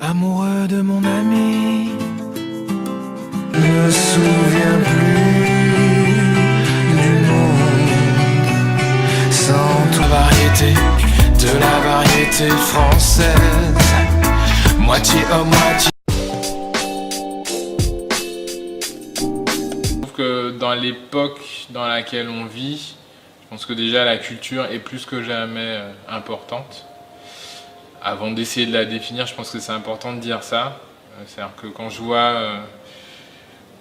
amoureux de mon ami, ne me souviens plus du monde sans toute variété, de la variété française, moitié homme, moitié. Je trouve que dans l'époque dans laquelle on vit, je pense que déjà la culture est plus que jamais importante. Avant d'essayer de la définir, je pense que c'est important de dire ça. C'est-à-dire que quand je vois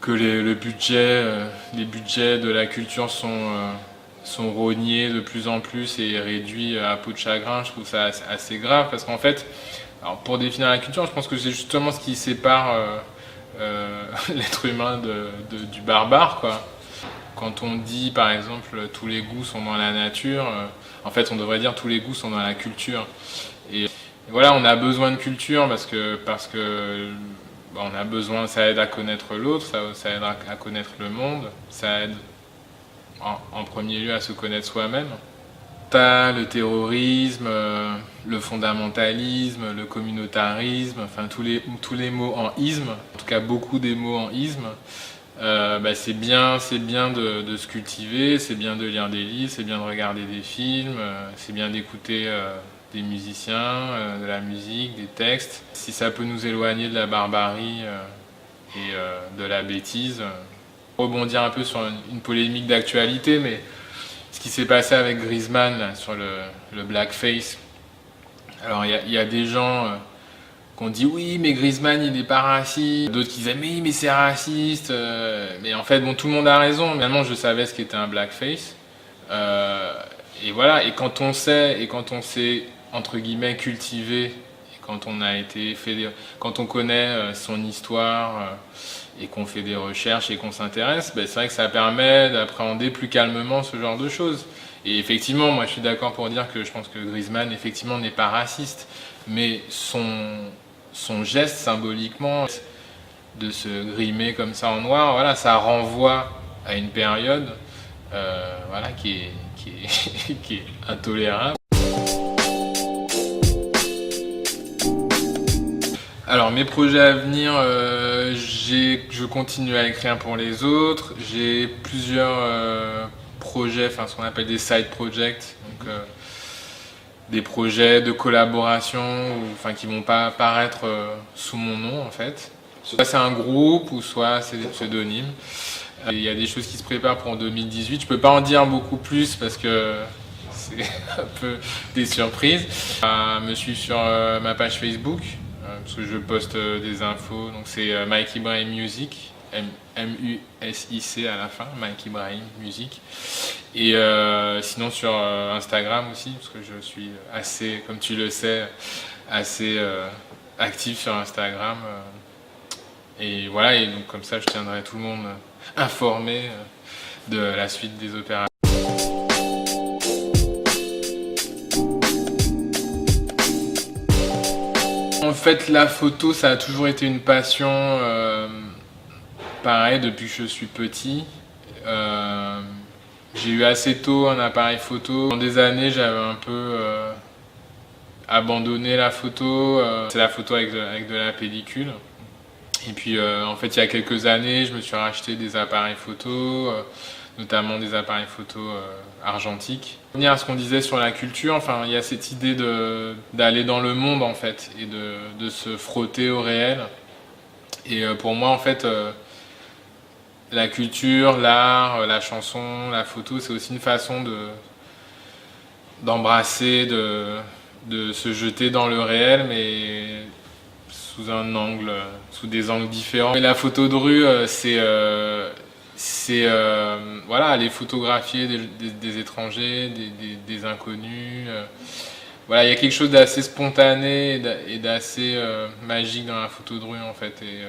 que les budgets de la culture sont rognés de plus en plus et réduits à peau de chagrin, je trouve ça assez grave parce qu'en fait, alors pour définir la culture, je pense que c'est justement ce qui sépare l'être humain du barbare, quoi. Quand on dit par exemple tous les goûts sont dans la nature, en fait on devrait dire tous les goûts sont dans la culture. Et voilà, on a besoin de culture parce que on a besoin, ça aide à connaître l'autre, ça aide à connaître le monde, ça aide en premier lieu à se connaître soi-même. T'as le terrorisme, le fondamentalisme, le communautarisme, enfin tous les mots en isme, en tout cas beaucoup des mots en isme. C'est bien de se cultiver, c'est bien de lire des livres, c'est bien de regarder des films, c'est bien d'écouter des musiciens, de la musique, des textes. Si ça peut nous éloigner de la barbarie et de la bêtise. Rebondir un peu sur une polémique d'actualité, mais ce qui s'est passé avec Griezmann là, sur le blackface. Alors il y a des gens qu'on dit oui mais Griezmann il n'est pas raciste, d'autres qui disaient mais c'est raciste, mais en fait bon tout le monde a raison, finalement je savais ce qu'était un blackface, et voilà, et quand on s'est entre guillemets cultivé, et quand on a été quand on connaît son histoire et qu'on fait des recherches et qu'on s'intéresse, c'est vrai que ça permet d'appréhender plus calmement ce genre de choses. Et effectivement, moi je suis d'accord pour dire que je pense que Griezmann effectivement n'est pas raciste, mais son geste symboliquement de se grimer comme ça en noir, voilà, ça renvoie à une période voilà, qui est intolérable. Alors mes projets à venir, je continue à écrire pour les autres, j'ai plusieurs projets, enfin ce qu'on appelle des side projects, donc des projets de collaboration qui vont pas apparaître sous mon nom en fait. Soit c'est un groupe ou soit c'est des pseudonymes. Il y a des choses qui se préparent pour 2018, je peux pas en dire beaucoup plus parce que c'est un peu des surprises. Me suivre sur ma page Facebook, parce que je poste des infos, donc c'est Mike Ibrahim Music, M-U-S-I-C à la fin, Mike Ibrahim Music. Et sinon sur Instagram aussi, parce que je suis assez, comme tu le sais, assez actif sur Instagram. Et voilà, et donc comme ça je tiendrai tout le monde informé de la suite des opérations. En fait, la photo, ça a toujours été une passion, pareil, depuis que je suis petit. J'ai eu assez tôt un appareil photo. Pendant des années, j'avais un peu abandonné la photo. C'est la photo avec de la pellicule. Et puis, en fait, il y a quelques années, je me suis racheté des appareils photo, notamment des appareils photo argentiques. Pour revenir à ce qu'on disait sur la culture, enfin, il y a cette idée d'aller dans le monde en fait et de se frotter au réel. Et pour moi, en fait, la culture, l'art, la chanson, la photo, c'est aussi une façon d'embrasser, de se jeter dans le réel, mais sous des angles différents. Et la photo de rue, c'est voilà, aller photographier des étrangers, des inconnus. Voilà, il y a quelque chose d'assez spontané et d'assez magique dans la photo de rue en fait. Et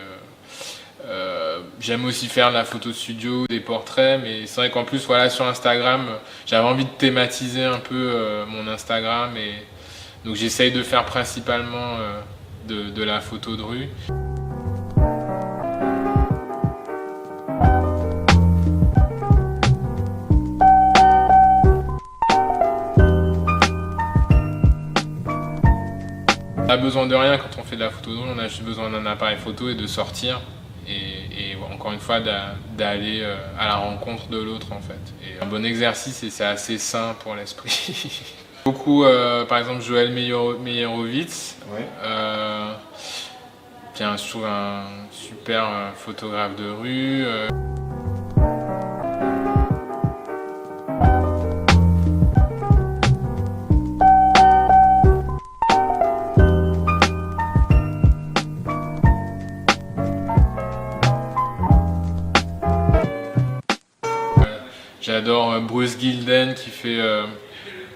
j'aime aussi faire de la photo de studio, des portraits, mais c'est vrai qu'en plus voilà, sur Instagram, j'avais envie de thématiser un peu mon Instagram, et donc j'essaye de faire principalement de la photo de rue. a besoin de rien quand on fait de la photo drone, on a juste besoin d'un appareil photo et de sortir. Et encore une fois, d'aller à la rencontre de l'autre en fait. Et un bon exercice et c'est assez sain pour l'esprit. Beaucoup, par exemple, Joël Meyerowitz, Ouais. qui est je trouve un super photographe de rue. J'adore Bruce Gilden qui fait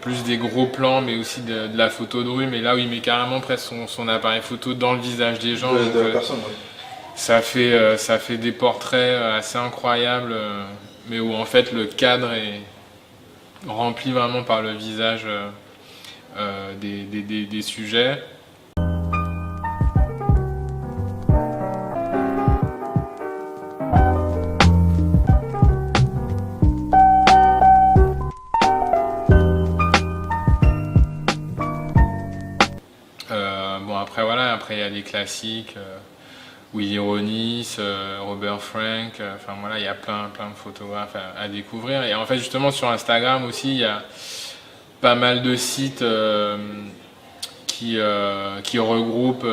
plus des gros plans mais aussi de la photo de rue, mais là où il met carrément presque son appareil photo dans le visage des gens. De la personne, ouais. Ça fait des portraits assez incroyables, mais où en fait le cadre est rempli vraiment par le visage des sujets. Bon après voilà, après il y a les classiques, Willy Ronis, Robert Frank, enfin voilà, il y a plein de photographes à découvrir. Et en fait justement sur Instagram aussi, il y a pas mal de sites qui regroupent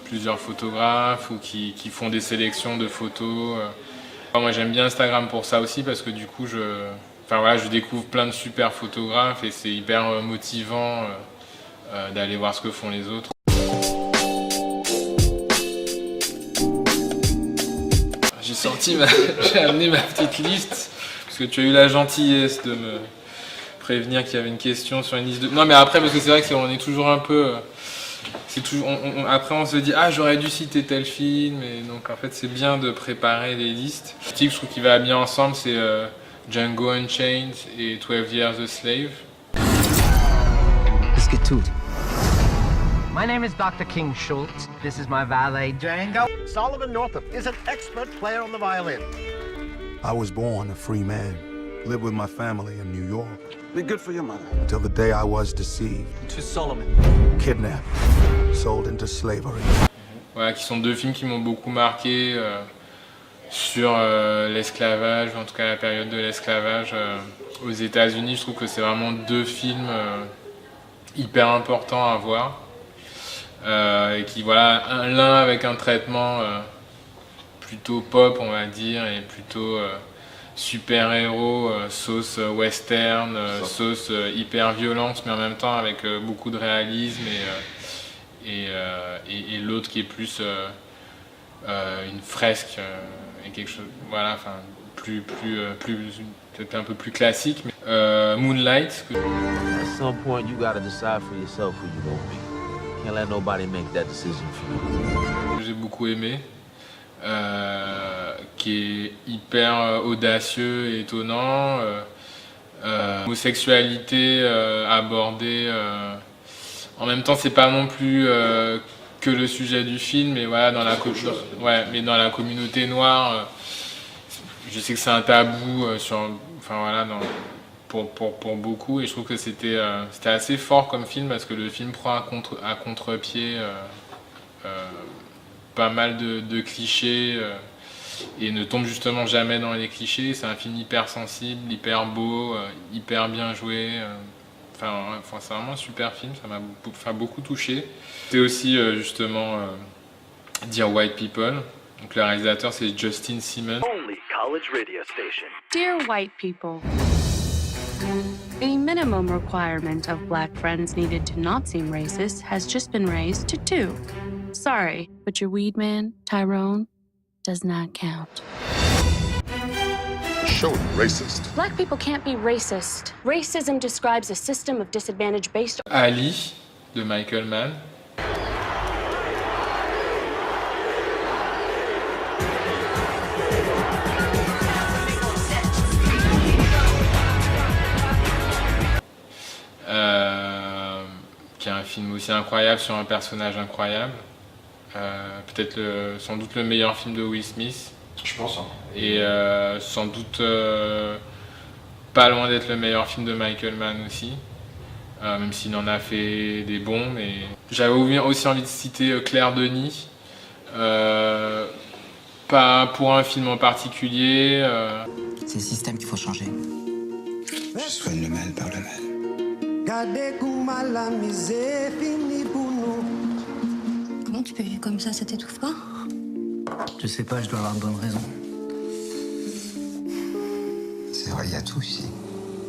plusieurs photographes ou qui font des sélections de photos. Moi j'aime bien Instagram pour ça aussi parce que du coup je découvre plein de super photographes et c'est hyper motivant d'aller voir ce que font les autres. J'ai amené ma petite liste parce que tu as eu la gentillesse de me prévenir qu'il y avait une question sur une liste de... Non mais après parce que c'est vrai qu'on est toujours un peu... après on se dit ah j'aurais dû citer tel film et donc en fait c'est bien de préparer les listes. Le titre je trouve qu'il va bien ensemble c'est Django Unchained et 12 Years a Slave. Let's get to it. My name is Dr. King Schultz. This is my valet, Django. Solomon Northup is an expert player on the violin. I was born a free man, lived with my family in New York, Be good for your mother. until the day I was deceived, To Solomon. kidnapped, sold into slavery. Voilà, qui sont deux films qui m'ont beaucoup marqué sur l'esclavage, en tout cas la période de l'esclavage aux États-Unis. Je trouve que c'est vraiment deux films hyper importants à voir. Et qui voilà, l'un avec un traitement plutôt pop on va dire et plutôt super-héros, sauce western, sauce hyper violente mais en même temps avec beaucoup de réalisme et l'autre qui est plus une fresque et quelque chose voilà enfin plus peut-être un peu plus classique mais Moonlight. At some point, you gotta decide for yourself who you gonna be. Can't let nobody make that decision for you. J'ai beaucoup aimé, qui est hyper audacieux et étonnant. Homosexualité abordée. En même temps, c'est pas non plus que le sujet du film, mais voilà, dans la communauté noire, je sais que c'est un tabou pour beaucoup, et je trouve que c'était assez fort comme film parce que le film prend à contre-pied pas mal de clichés et ne tombe justement jamais dans les clichés. C'est un film hyper sensible, hyper beau, hyper bien joué. C'est vraiment un super film, ça m'a beaucoup touché. C'est aussi justement Dear White People. Donc le réalisateur c'est Justin Simon. Only college radio station. Dear white people, the minimum requirement of black friends needed to not seem racist has just been raised to 2. Sorry, but your weed man, Tyrone, does not count. Show racist. Black people can't be racist. Racism describes a system of disadvantage based Ali de Michael Mann. Qui est un film aussi incroyable sur un personnage incroyable. Peut-être sans doute le meilleur film de Will Smith. Je pense. Hein. Et sans doute pas loin d'être le meilleur film de Michael Mann aussi. même s'il en a fait des bons. Mais j'avais aussi envie de citer Claire Denis, pas pour un film en particulier. C'est le système qu'il faut changer. Je soigne le mal par le mal. Comment tu peux vivre comme ça t'étouffe pas? Je sais pas, je dois avoir une bonne raison. C'est vrai, il y a tout ici.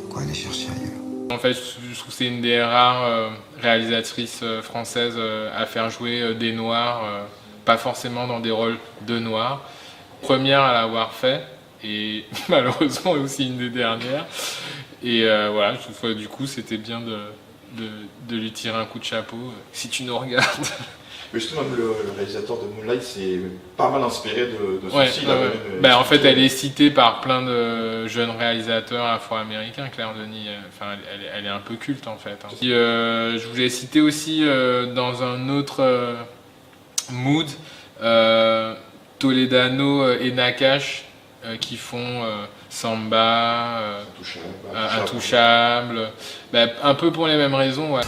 Pourquoi aller chercher ailleurs? En fait, je trouve que c'est une des rares réalisatrices françaises à faire jouer des noirs, pas forcément dans des rôles de noirs. Première à l'avoir fait, et malheureusement aussi une des dernières. Et voilà, je trouve que du coup c'était bien de lui tirer un coup de chapeau, si tu nous regardes. Mais justement, le réalisateur de Moonlight s'est pas mal inspiré de ceci. En fait, elle est citée par plein de jeunes réalisateurs afro-américains, Claire Denis. Enfin, elle est un peu culte en fait. Hein. Puis, je voulais citer aussi dans un autre mood Toledano et Nakash qui font Samba, Intouchable. Un peu pour les mêmes raisons. Ouais.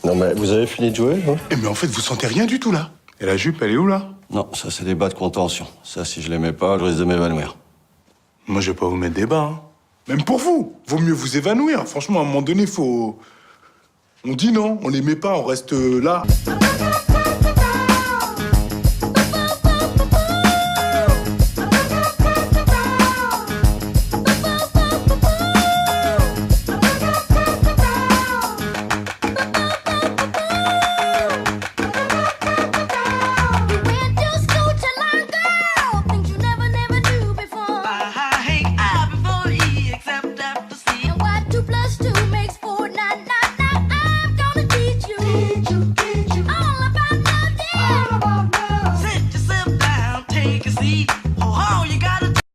Non mais vous avez fini de jouer, hein? Mais en fait, vous sentez rien du tout là. Et la jupe, elle est où là? Non, ça c'est des bas de contention. Ça, si je les mets pas, je risque de m'évanouir. Moi, je vais pas vous mettre des bas. Hein. Même pour vous. Vaut mieux vous évanouir. Franchement, à un moment donné, faut... On dit non, on les met pas, on reste là.